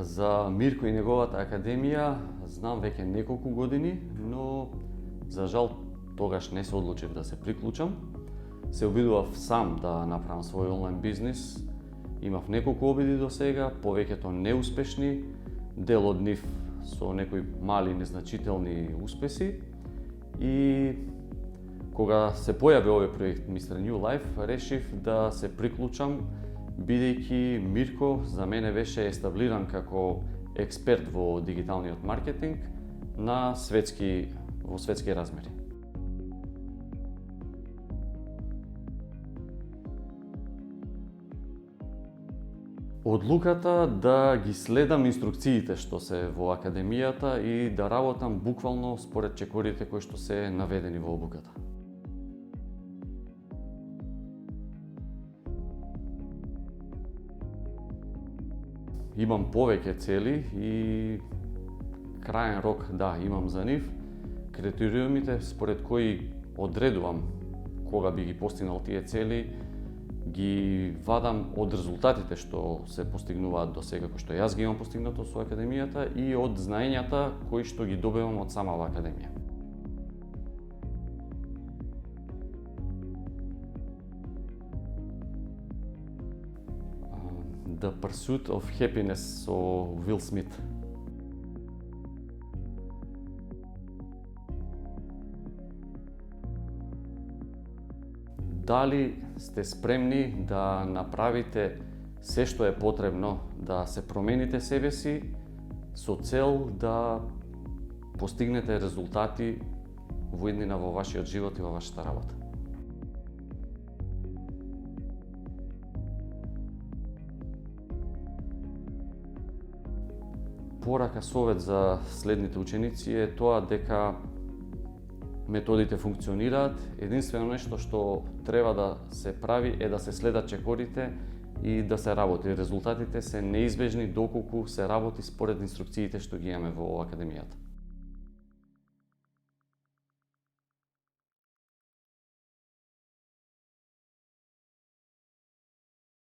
За Мирко и неговата академија знам веќе неколку години, но за жал тогаш не се одлучив да се приклучам. Се обидував сам да направам свој онлайн бизнис. Имав неколку обиди до сега, повеќето неуспешни, дел од нив со некои мали незначителни успеси. И кога се појави овој проект Mr. New Life, решив да се приклучам, бидејќи Мирко за мене беше естаблиран како експерт во дигиталниот маркетинг во светски размери. Одлуката да ги следам инструкциите што се во академијата и да работам буквално според чекорите кои што се наведени во обуката. Имам повеќе цели и краен рок, имам за нив. Критериумите според кои одредувам кога би ги постигнал тие цели, ги вадам од резултатите што се постигнуваат до сега, кои што јас ги имам постигнато со академијата и од знаењата кои што ги добивам од самава академија. The Pursuit of Happiness со Уил Смит. Дали сте спремни да направите се што е потребно да се промените себе си со цел да постигнете резултати во иднина во вашиот живот и во вашата работа? Порака совет за следните ученици е тоа дека методите функционираат. Единствено нешто што треба да се прави е да се следат чекорите и да се работи. Резултатите се неизбежни доколку се работи според инструкциите што ги имаме во академијата.